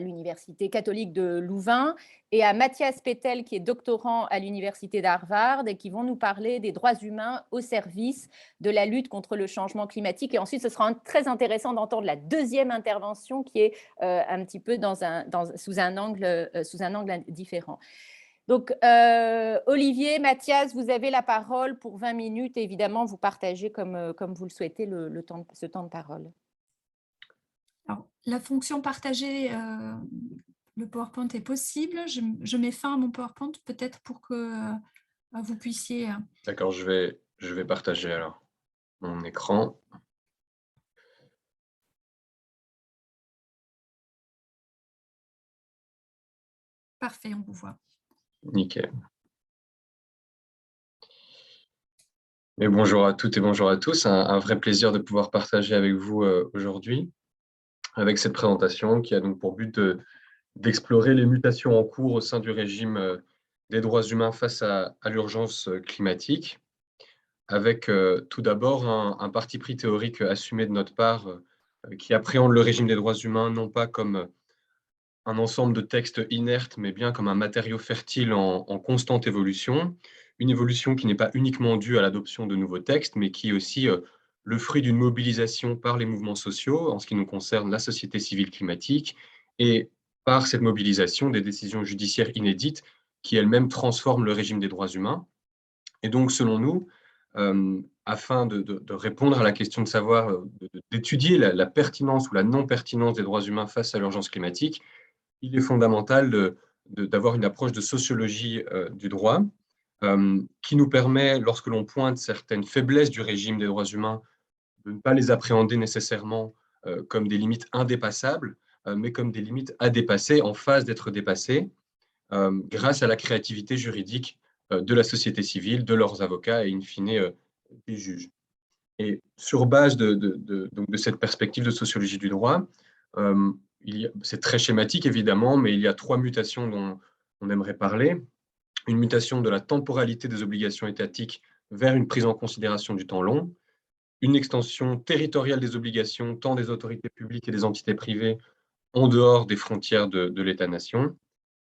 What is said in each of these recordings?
l'Université catholique de Louvain, et à Mathias Pettel, qui est doctorant à l'Université d'Harvard, et qui vont nous parler des droits humains au service de la lutte contre le changement climatique. Et ensuite, ce sera très intéressant d'entendre la deuxième intervention qui est un petit peu sous un angle différent. Donc, Olivier, Mathias, vous avez la parole pour 20 minutes. Et évidemment, vous partagez comme vous le souhaitez ce temps de parole. Alors, la fonction partagée, le PowerPoint est possible. Je mets fin à mon PowerPoint peut-être pour que vous puissiez… D'accord, je vais partager alors mon écran. Parfait, on vous voit. Nickel. Et bonjour à toutes et bonjour à tous. Un vrai plaisir de pouvoir partager avec vous aujourd'hui avec cette présentation qui a donc pour but d'explorer les mutations en cours au sein du régime des droits humains face à l'urgence climatique, avec tout d'abord un parti pris théorique assumé de notre part qui appréhende le régime des droits humains non pas comme un ensemble de textes inertes, mais bien comme un matériau fertile en constante évolution, une évolution qui n'est pas uniquement due à l'adoption de nouveaux textes, mais qui est aussi le fruit d'une mobilisation par les mouvements sociaux, en ce qui nous concerne la société civile climatique, et par cette mobilisation des décisions judiciaires inédites qui elles-mêmes transforment le régime des droits humains. Et donc, selon nous, afin de répondre à la question de savoir, d'étudier la pertinence ou la non-pertinence des droits humains face à l'urgence climatique, il est fondamental d'avoir une approche de sociologie du droit qui nous permet, lorsque l'on pointe certaines faiblesses du régime des droits humains, de ne pas les appréhender nécessairement comme des limites indépassables, mais comme des limites à dépasser, en phase d'être dépassées, grâce à la créativité juridique de la société civile, de leurs avocats et in fine des juges. Et sur base donc de cette perspective de sociologie du droit, c'est très schématique évidemment, mais il y a 3 mutations dont on aimerait parler. Une mutation de la temporalité des obligations étatiques vers une prise en considération du temps long, une extension territoriale des obligations tant des autorités publiques et des entités privées en dehors des frontières de l'État-nation,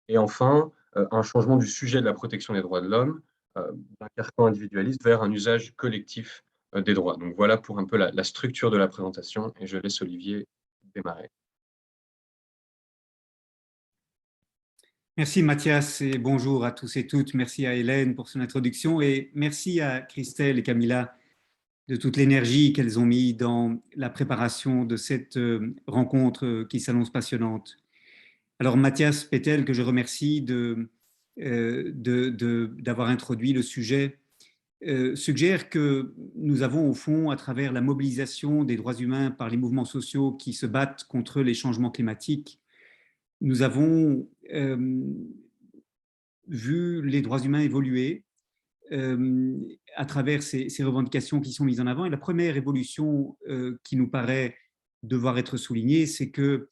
et enfin, un changement du sujet de la protection des droits de l'homme, d'un carcan individualiste vers un usage collectif des droits. Donc voilà pour un peu la structure de la présentation, et je laisse Olivier démarrer. Merci Mathias et bonjour à tous et toutes. Merci à Hélène pour son introduction et merci à Christelle et Camilla de toute l'énergie qu'elles ont mis dans la préparation de cette rencontre qui s'annonce passionnante. Alors Mathias Pettel, que je remercie d'avoir introduit le sujet, suggère que nous avons au fond, à travers la mobilisation des droits humains par les mouvements sociaux qui se battent contre les changements climatiques, nous avons vu les droits humains évoluer à travers ces revendications qui sont mises en avant. Et la première évolution qui nous paraît devoir être soulignée, c'est que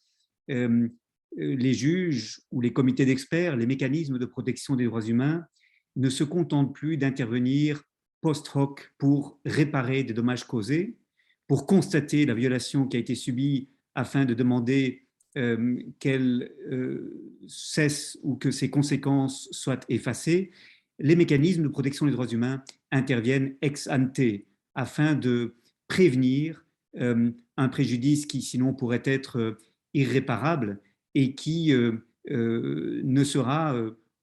les juges ou les comités d'experts, les mécanismes de protection des droits humains ne se contentent plus d'intervenir post hoc pour réparer des dommages causés, pour constater la violation qui a été subie afin de demander qu'elle cesse ou que ses conséquences soient effacées. Les mécanismes de protection des droits humains interviennent ex ante afin de prévenir un préjudice qui sinon pourrait être irréparable et qui ne sera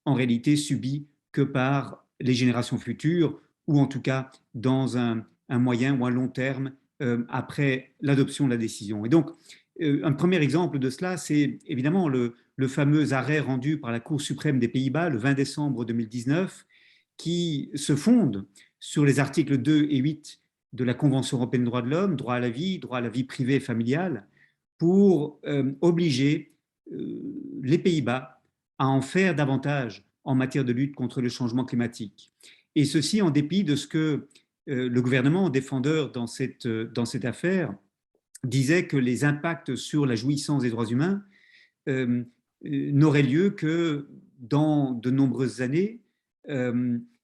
en réalité subi que par les générations futures ou en tout cas dans un moyen ou un long terme après l'adoption de la décision. Et donc, un premier exemple de cela, c'est évidemment le fameux arrêt rendu par la Cour suprême des Pays-Bas le 20 décembre 2019 qui se fonde sur les articles 2 et 8 de la Convention européenne des droits de l'homme, droit à la vie privée et familiale, pour obliger les Pays-Bas à en faire davantage en matière de lutte contre le changement climatique. Et ceci en dépit de ce que le gouvernement défendeur dans cette affaire disait que les impacts sur la jouissance des droits humains n'auraient lieu que dans de nombreuses années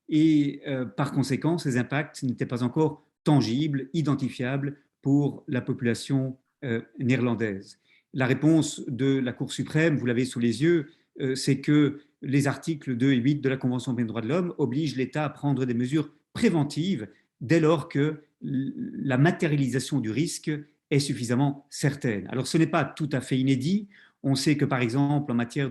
et par conséquent, ces impacts n'étaient pas encore tangibles, identifiables pour la population néerlandaise. la réponse de la Cour suprême, vous l'avez sous les yeux, c'est que les articles 2 et 8 de la Convention européenne des droits de l'homme obligent l'État à prendre des mesures préventives dès lors que la matérialisation du risque est suffisamment certaine. Alors ce n'est pas tout à fait inédit. On sait que par exemple en matière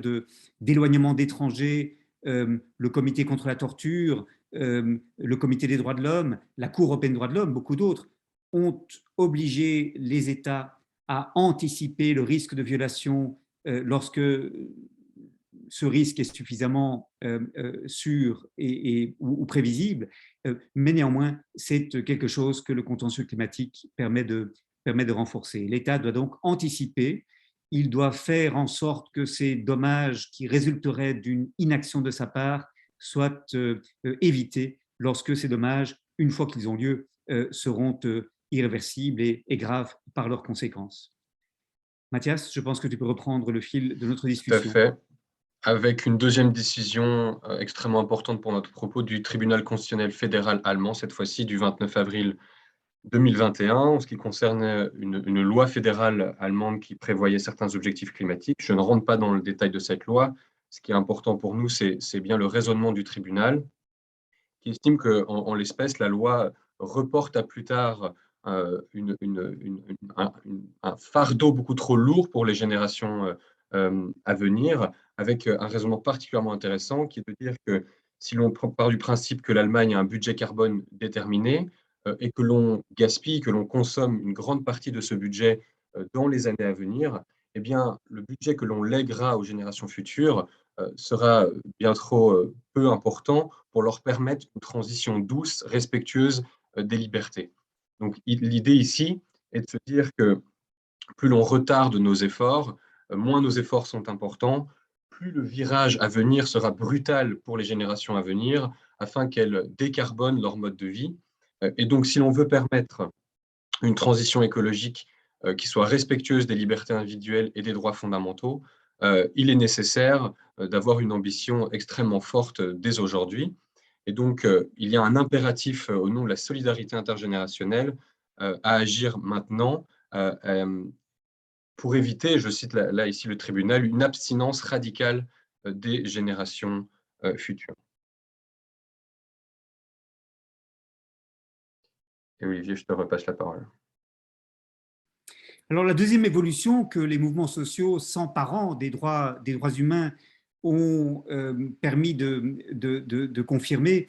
d'éloignement d'étrangers, le Comité contre la torture, le Comité des droits de l'homme, la Cour européenne des droits de l'homme, beaucoup d'autres, ont obligé les États à anticiper le risque de violation lorsque ce risque est suffisamment sûr ou prévisible, mais néanmoins, c'est quelque chose que le contentieux climatique permet de renforcer. L'État doit donc anticiper, il doit faire en sorte que ces dommages qui résulteraient d'une inaction de sa part soient évités lorsque ces dommages, une fois qu'ils ont lieu, seront irréversibles et graves par leurs conséquences. Mathias, je pense que tu peux reprendre le fil de notre discussion. Tout à fait. Avec une deuxième décision extrêmement importante pour notre propos du tribunal constitutionnel fédéral allemand, cette fois-ci du 29 avril 2021, en ce qui concerne une loi fédérale allemande qui prévoyait certains objectifs climatiques. Je ne rentre pas dans le détail de cette loi. Ce qui est important pour nous, c'est bien le raisonnement du tribunal, qui estime qu'en l'espèce, la loi reporte à plus tard un fardeau beaucoup trop lourd pour les générations à venir, avec un raisonnement particulièrement intéressant qui est de dire que si l'on part du principe que l'Allemagne a un budget carbone déterminé et que l'on gaspille, que l'on consomme une grande partie de ce budget dans les années à venir, eh bien, le budget que l'on lèguera aux générations futures sera bien trop peu important pour leur permettre une transition douce, respectueuse des libertés. Donc, l'idée ici est de se dire que plus l'on retarde nos efforts, moins nos efforts sont importants, plus le virage à venir sera brutal pour les générations à venir, afin qu'elles décarbonent leur mode de vie. Et donc, si l'on veut permettre une transition écologique qui soit respectueuse des libertés individuelles et des droits fondamentaux, il est nécessaire d'avoir une ambition extrêmement forte dès aujourd'hui. Et donc, il y a un impératif au nom de la solidarité intergénérationnelle à agir maintenant pour éviter, je cite là ici le tribunal, une abstinence radicale des générations futures. Et Olivier, je te repasse la parole. Alors, la deuxième évolution que les mouvements sociaux s'emparant des droits humains ont permis de confirmer,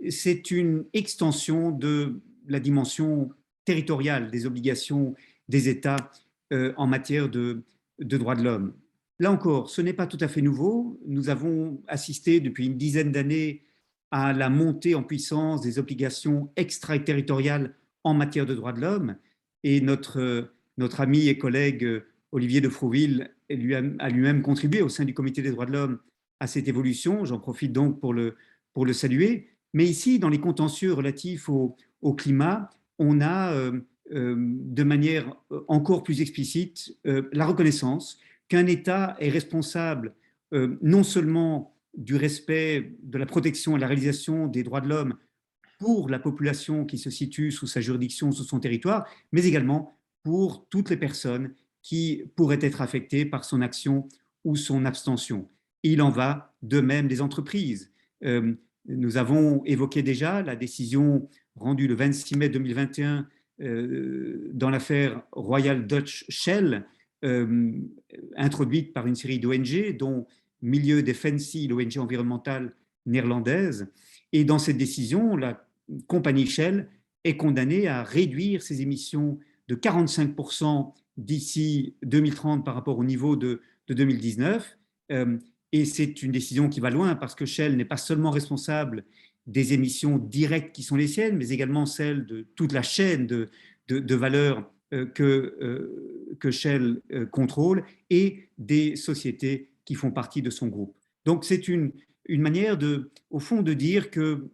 c'est une extension de la dimension territoriale des obligations des États en matière de droits de l'homme. Là encore, ce n'est pas tout à fait nouveau. Nous avons assisté depuis une dizaine d'années à la montée en puissance des obligations extraterritoriales en matière de droits de l'homme, et notre ami et collègue Olivier de Frouville a lui-même contribué au sein du Comité des droits de l'homme à cette évolution. J'en profite donc pour le saluer. Mais ici, dans les contentieux relatifs au climat, on a de manière encore plus explicite la reconnaissance qu'un État est responsable non seulement du respect, de la protection et de la réalisation des droits de l'homme pour la population qui se situe sous sa juridiction, sous son territoire, mais également pour toutes les personnes qui pourraient être affectées par son action ou son abstention. Et il en va de même des entreprises. Nous avons évoqué déjà la décision rendue le 26 mai 2021 dans l'affaire Royal Dutch Shell, introduite par une série d'ONG, dont Milieu Defensie, l'ONG environnementale néerlandaise. Et dans cette décision, la compagnie Shell est condamnée à réduire ses émissions de 45% d'ici 2030 par rapport au niveau de 2019. Et c'est une décision qui va loin parce que Shell n'est pas seulement responsable des émissions directes qui sont les siennes, mais également celles de toute la chaîne de valeur que Shell contrôle et des sociétés qui font partie de son groupe. Donc c'est une manière au fond de dire que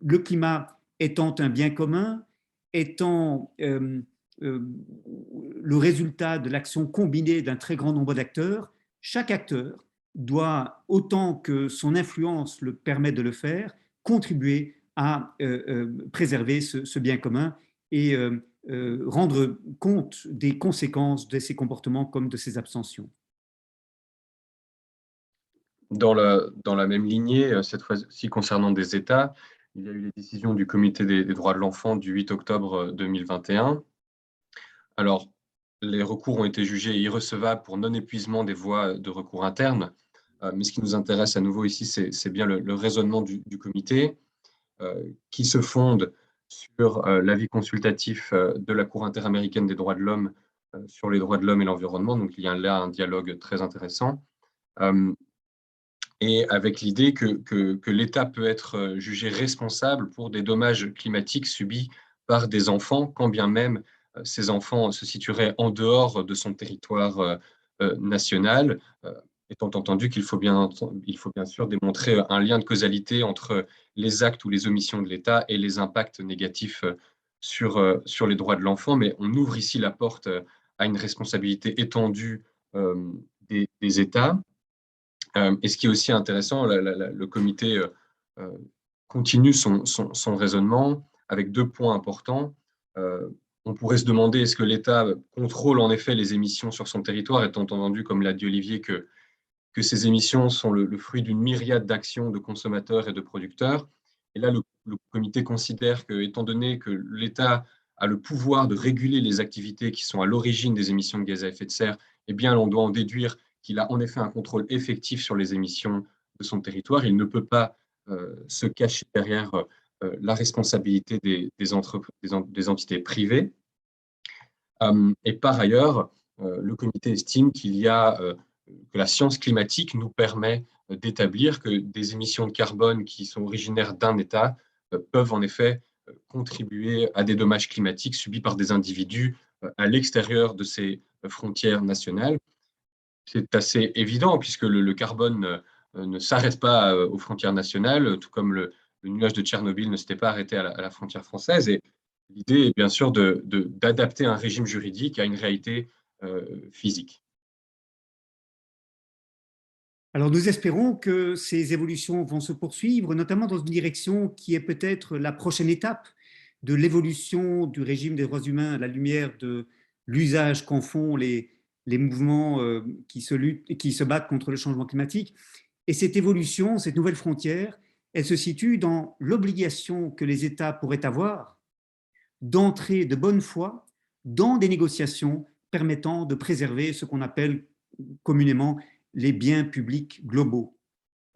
le climat étant un bien commun, étant le résultat de l'action combinée d'un très grand nombre d'acteurs, chaque acteur doit, autant que son influence le permet de le faire, contribuer à préserver ce bien commun et rendre compte des conséquences de ces comportements comme de ces abstentions. Dans la même lignée, cette fois-ci concernant des États, il y a eu les décisions du Comité des droits de l'enfant du 8 octobre 2021. Alors, les recours ont été jugés irrecevables pour non-épuisement des voies de recours internes, mais ce qui nous intéresse à nouveau ici, c'est bien le raisonnement du comité qui se fonde sur l'avis consultatif de la Cour interaméricaine des droits de l'homme sur les droits de l'homme et l'environnement. Donc, il y a là un dialogue très intéressant. Et avec l'idée que l'État peut être jugé responsable pour des dommages climatiques subis par des enfants, quand bien même ces enfants se situeraient en dehors de son territoire national, étant entendu qu'il faut bien sûr démontrer un lien de causalité entre les actes ou les omissions de l'État et les impacts négatifs sur les droits de l'enfant. Mais on ouvre ici la porte à une responsabilité étendue des États. Et ce qui est aussi intéressant, le comité continue son raisonnement avec 2 points importants. On pourrait se demander, est-ce que l'État contrôle en effet les émissions sur son territoire, étant entendu, comme l'a dit Olivier, que ces émissions sont le fruit d'une myriade d'actions de consommateurs et de producteurs. Et là, le comité considère que, étant donné que l'État a le pouvoir de réguler les activités qui sont à l'origine des émissions de gaz à effet de serre, eh bien, on doit en déduire qu'il a en effet un contrôle effectif sur les émissions de son territoire. Il ne peut pas se cacher derrière la responsabilité des entités privées. Et par ailleurs, le comité estime que la science climatique nous permet d'établir que des émissions de carbone qui sont originaires d'un État peuvent en effet contribuer à des dommages climatiques subis par des individus à l'extérieur de ces frontières nationales. C'est assez évident puisque le carbone ne s'arrête pas aux frontières nationales, tout comme le nuage de Tchernobyl ne s'était pas arrêté à la frontière française. Et l'idée est bien sûr d'adapter un régime juridique à une réalité physique. Alors, nous espérons que ces évolutions vont se poursuivre, notamment dans une direction qui est peut-être la prochaine étape de l'évolution du régime des droits humains à la lumière de l'usage qu'en font les mouvements qui se battent contre le changement climatique. Et cette évolution, cette nouvelle frontière, elle se situe dans l'obligation que les États pourraient avoir d'entrer de bonne foi dans des négociations permettant de préserver ce qu'on appelle communément les biens publics globaux.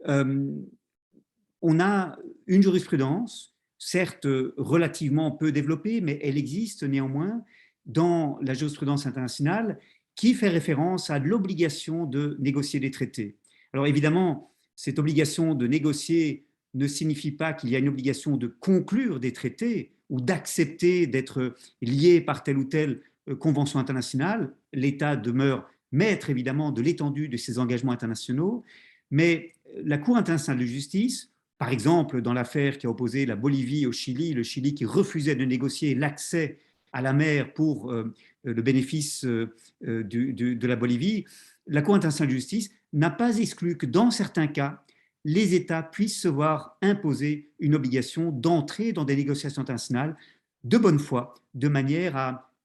On a une jurisprudence, certes relativement peu développée, mais elle existe néanmoins dans la jurisprudence internationale qui fait référence à l'obligation de négocier des traités. Alors évidemment, cette obligation de négocier ne signifie pas qu'il y a une obligation de conclure des traités ou d'accepter d'être lié par telle ou telle convention internationale. L'État demeure maître évidemment de l'étendue de ses engagements internationaux, mais la Cour internationale de justice, par exemple dans l'affaire qui a opposé la Bolivie au Chili, le Chili qui refusait de négocier l'accès à la mer pour le bénéfice de la Bolivie, la Cour internationale de justice n'a pas exclu que dans certains cas, les États puissent se voir imposer une obligation d'entrer dans des négociations internationales de bonne foi, de manière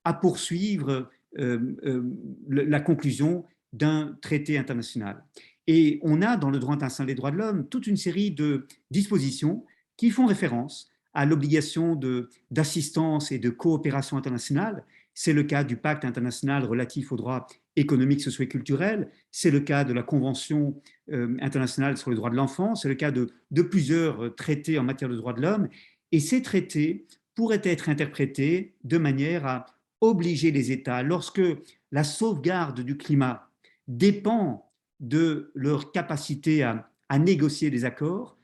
à poursuivre la conclusion d'un traité international. Et on a dans le droit international des droits de l'homme toute une série de dispositions qui font référence à l'obligation d'assistance et de coopération internationale. C'est le cas du pacte international relatif aux droits économiques, sociaux et culturels, c'est le cas de la Convention internationale sur les droits de l'enfant, c'est le cas de plusieurs traités en matière de droits de l'homme. Et ces traités pourraient être interprétés de manière à obliger les États, lorsque la sauvegarde du climat dépend de leur capacité à négocier des accords,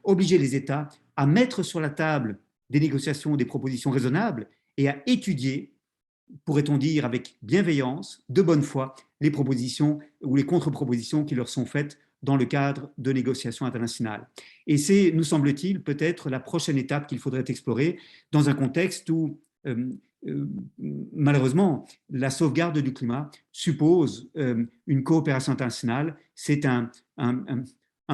obliger les États à mettre sur la table des négociations, des propositions raisonnables et à étudier, pourrait-on dire avec bienveillance, de bonne foi, les propositions ou les contre-propositions qui leur sont faites dans le cadre de négociations internationales. Et c'est, nous semble-t-il, peut-être la prochaine étape qu'il faudrait explorer dans un contexte où malheureusement, la sauvegarde du climat suppose une coopération internationale. C'est un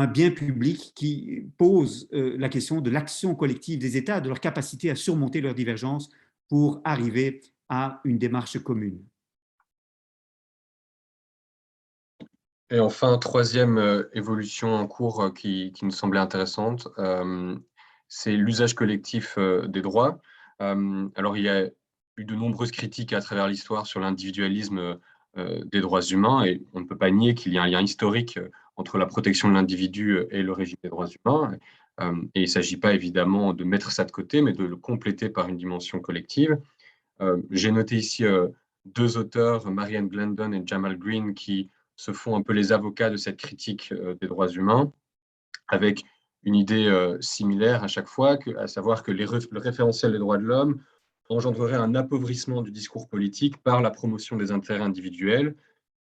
bien public qui pose la question de l'action collective des États, de leur capacité à surmonter leurs divergences pour arriver à une démarche commune. Et enfin, troisième évolution en cours qui nous semblait intéressante, c'est l'usage collectif des droits. Alors, il y a eu de nombreuses critiques à travers l'histoire sur l'individualisme des droits humains, et on ne peut pas nier qu'il y a un lien historique entre la protection de l'individu et le régime des droits humains. Et il ne s'agit pas évidemment de mettre ça de côté, mais de le compléter par une dimension collective. J'ai noté ici deux auteurs, Marianne Glendon et Jamal Green, qui se font un peu les avocats de cette critique des droits humains, avec une idée similaire à chaque fois, à savoir que le référentiel des droits de l'homme engendrerait un appauvrissement du discours politique par la promotion des intérêts individuels.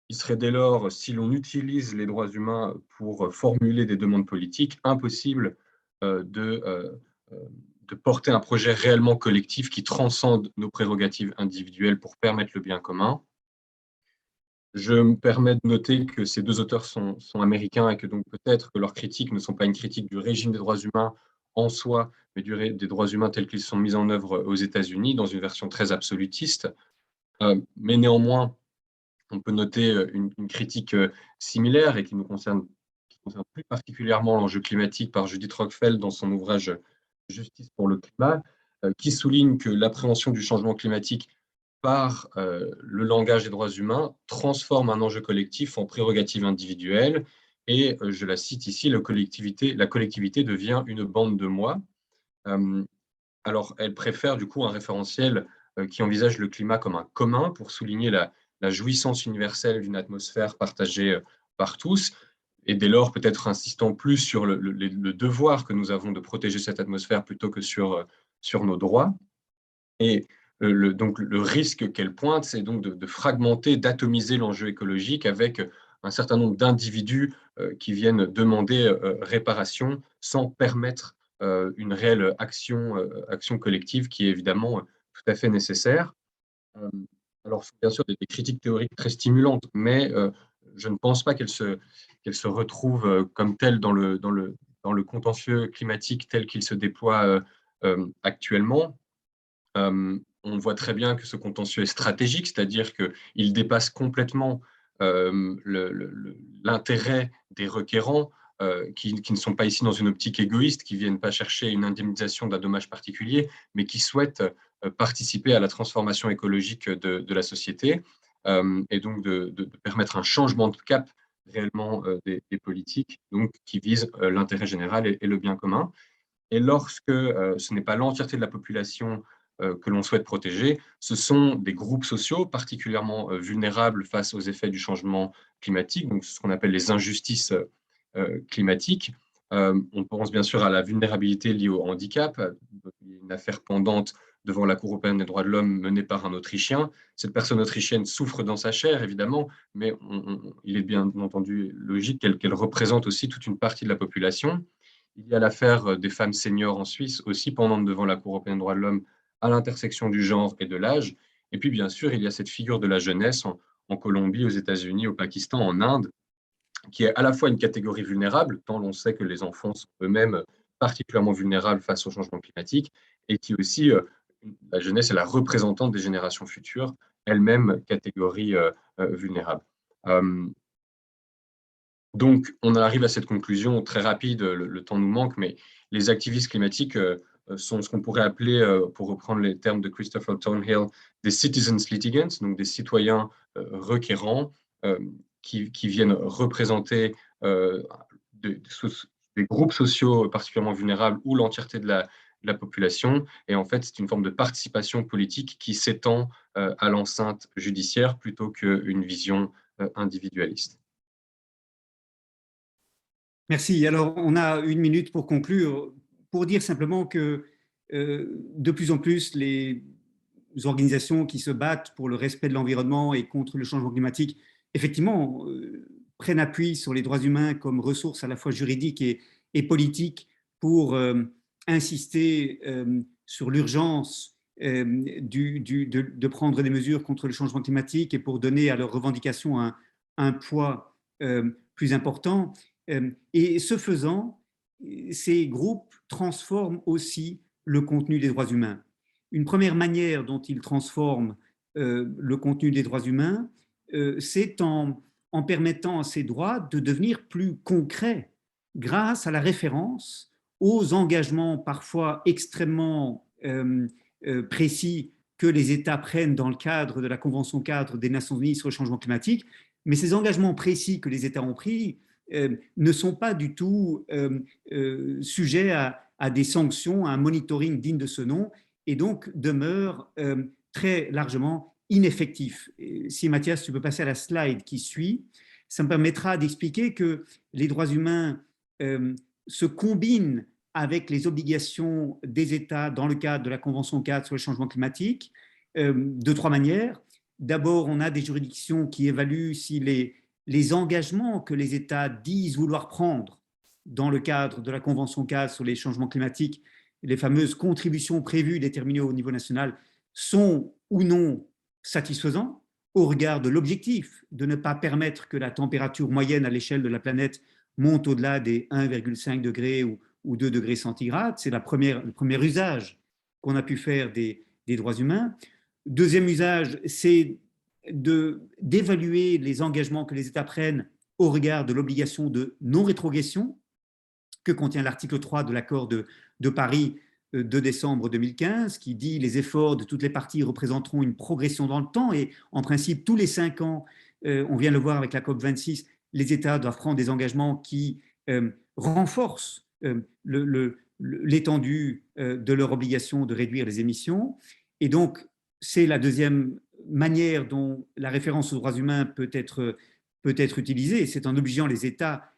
Il serait dès lors, si l'on utilise les droits humains pour formuler des demandes politiques, impossible de porter un projet réellement collectif qui transcende nos prérogatives individuelles pour permettre le bien commun. Je me permets de noter que ces deux auteurs sont américains et que donc peut-être que leurs critiques ne sont pas une critique du régime des droits humains en soi, mais des droits humains tels qu'ils sont mis en œuvre aux États-Unis dans une version très absolutiste. Mais néanmoins, on peut noter une critique similaire et qui concerne plus particulièrement l'enjeu climatique par Judith Rockfeld dans son ouvrage Justice pour le climat, qui souligne que l'appréhension du changement climatique par le langage des droits humains transforme un enjeu collectif en prérogative individuelle. Et je la cite ici, la collectivité devient une bande de moi. Alors, elle préfère du coup un référentiel qui envisage le climat comme un commun pour souligner la jouissance universelle d'une atmosphère partagée par tous, et dès lors peut-être insistant plus sur le devoir que nous avons de protéger cette atmosphère plutôt que sur nos droits. Et donc le risque qu'elle pointe, c'est donc de fragmenter, d'atomiser l'enjeu écologique avec un certain nombre d'individus qui viennent demander réparation sans permettre une réelle action collective qui est évidemment tout à fait nécessaire. Alors, bien sûr, des critiques théoriques très stimulantes, mais je ne pense pas qu'elles se retrouvent comme telles dans le contentieux climatique tel qu'il se déploie actuellement. On voit très bien que ce contentieux est stratégique, c'est-à-dire qu'il dépasse complètement l'intérêt des requérants qui ne sont pas ici dans une optique égoïste, qui ne viennent pas chercher une indemnisation d'un dommage particulier, mais qui souhaitent participer à la transformation écologique de la société et donc de permettre un changement de cap réellement des politiques donc, qui visent l'intérêt général et le bien commun. Et lorsque ce n'est pas l'entièreté de la population que l'on souhaite protéger, ce sont des groupes sociaux particulièrement vulnérables face aux effets du changement climatique, donc ce qu'on appelle les injustices climatiques. On pense bien sûr à la vulnérabilité liée au handicap. Il y a une affaire pendante devant la Cour européenne des droits de l'homme menée par un Autrichien. Cette personne autrichienne souffre dans sa chair, évidemment, mais il est bien entendu logique qu'elle représente aussi toute une partie de la population. Il y a l'affaire des femmes seniors en Suisse, aussi pendantes devant la Cour européenne des droits de l'homme, à l'intersection du genre et de l'âge. Et puis, bien sûr, il y a cette figure de la jeunesse en Colombie, aux États-Unis, au Pakistan, en Inde, qui est à la fois une catégorie vulnérable, tant l'on sait que les enfants sont eux-mêmes particulièrement vulnérables face au changement climatique, et qui aussi, la jeunesse est la représentante des générations futures, elle-même catégorie vulnérable. Donc, on arrive à cette conclusion très rapide, le temps nous manque, mais les activistes climatiques sont ce qu'on pourrait appeler, pour reprendre les termes de Christopher Thornhill, des citizens litigants, donc des citoyens requérants qui viennent représenter des groupes sociaux particulièrement vulnérables ou l'entièreté de la population. Et en fait, c'est une forme de participation politique qui s'étend à l'enceinte judiciaire plutôt qu'une vision individualiste. Merci. Alors, on a 1 minute pour conclure, pour dire simplement que de plus en plus, les organisations qui se battent pour le respect de l'environnement et contre le changement climatique, effectivement, prennent appui sur les droits humains comme ressource à la fois juridique et politique pour insister sur l'urgence de prendre des mesures contre le changement climatique et pour donner à leurs revendications un poids plus important. Et ce faisant, ces groupes transforment aussi le contenu des droits humains. Une première manière dont ils transforment le contenu des droits humains, c'est en permettant à ces droits de devenir plus concrets grâce à la référence aux engagements parfois extrêmement précis que les États prennent dans le cadre de la Convention cadre des Nations Unies sur le changement climatique. Mais ces engagements précis que les États ont pris ne sont pas du tout sujets à des sanctions, à un monitoring digne de ce nom, et donc demeurent très largement ineffectifs. Et si Mathias, tu peux passer à la slide qui suit, ça me permettra d'expliquer que les droits humains se combinent avec les obligations des États dans le cadre de la Convention cadre sur le changement climatique de trois manières. D'abord, on a des juridictions qui évaluent si les engagements que les États disent vouloir prendre dans le cadre de la Convention cadre sur les changements climatiques, les fameuses contributions prévues déterminées au niveau national, sont ou non satisfaisants au regard de l'objectif de ne pas permettre que la température moyenne à l'échelle de la planète monte au-delà des 1,5 degrés ou 2 degrés centigrades. C'est le premier usage qu'on a pu faire des droits humains. Deuxième usage, c'est d'évaluer les engagements que les États prennent au regard de l'obligation de non-rétrogression que contient l'article 3 de l'accord de Paris de décembre 2015, qui dit les efforts de toutes les parties représenteront une progression dans le temps et en principe tous les 5 ans, on vient de le voir avec la COP26, les États doivent prendre des engagements qui renforcent l'étendue de leur obligation de réduire les émissions. Et donc, c'est la deuxième manière dont la référence aux droits humains peut être utilisée. C'est en obligeant les États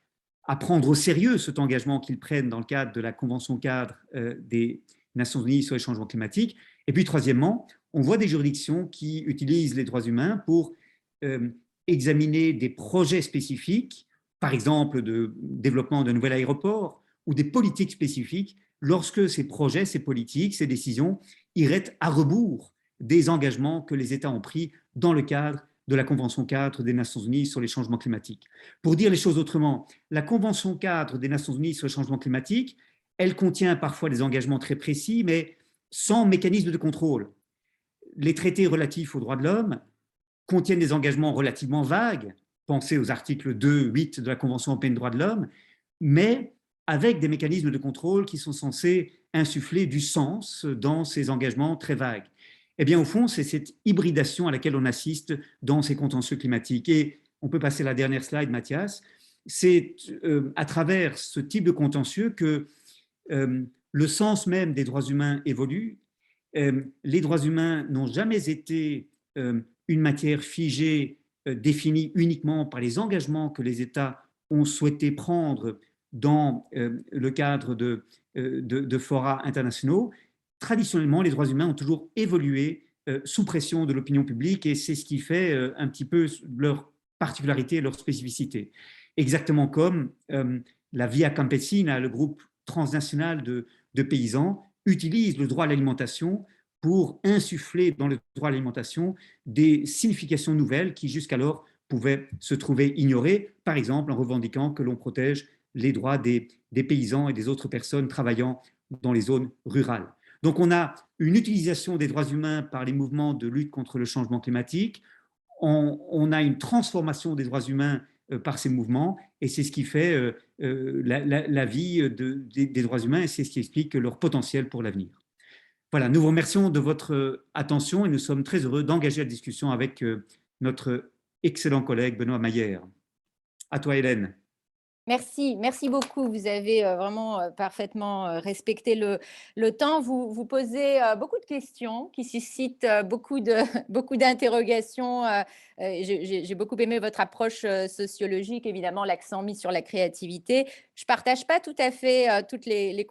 à prendre au sérieux cet engagement qu'ils prennent dans le cadre de la Convention cadre des Nations Unies sur les changements climatiques. Et puis, troisièmement, on voit des juridictions qui utilisent les droits humains pour examiner des projets spécifiques, par exemple de développement d'un nouvel aéroport, ou des politiques spécifiques, lorsque ces projets, ces politiques, ces décisions iraient à rebours des engagements que les États ont pris dans le cadre de la Convention cadre des Nations Unies sur les changements climatiques. Pour dire les choses autrement, la Convention cadre des Nations Unies sur les changements climatiques, elle contient parfois des engagements très précis, mais sans mécanisme de contrôle. Les traités relatifs aux droits de l'homme contiennent des engagements relativement vagues, pensez aux articles 2, 8 de la Convention européenne des droits de l'homme, mais avec des mécanismes de contrôle qui sont censés insuffler du sens dans ces engagements très vagues. Eh bien, au fond, c'est cette hybridation à laquelle on assiste dans ces contentieux climatiques. Et on peut passer à la dernière slide, Mathias. C'est à travers ce type de contentieux que le sens même des droits humains évolue. Les droits humains n'ont jamais été une matière figée, définie uniquement par les engagements que les États ont souhaité prendre dans le cadre de forats internationaux. Traditionnellement, les droits humains ont toujours évolué sous pression de l'opinion publique et c'est ce qui fait un petit peu leur particularité et leur spécificité. Exactement comme la Via Campesina, le groupe transnational de paysans, utilise le droit à l'alimentation pour insuffler dans le droit à l'alimentation des significations nouvelles qui jusqu'alors pouvaient se trouver ignorées, par exemple en revendiquant que l'on protège les droits des paysans et des autres personnes travaillant dans les zones rurales. Donc, on a une utilisation des droits humains par les mouvements de lutte contre le changement climatique, on a une transformation des droits humains par ces mouvements, et c'est ce qui fait la vie des droits humains, et c'est ce qui explique leur potentiel pour l'avenir. Voilà, nous vous remercions de votre attention, et nous sommes très heureux d'engager la discussion avec notre excellent collègue Benoît Mayer. À toi, Hélène. Merci beaucoup. Vous avez vraiment parfaitement respecté le temps. Vous posez beaucoup de questions qui suscitent beaucoup d'interrogations. J'ai beaucoup aimé votre approche sociologique, évidemment, l'accent mis sur la créativité. Je ne partage pas tout à fait toutes les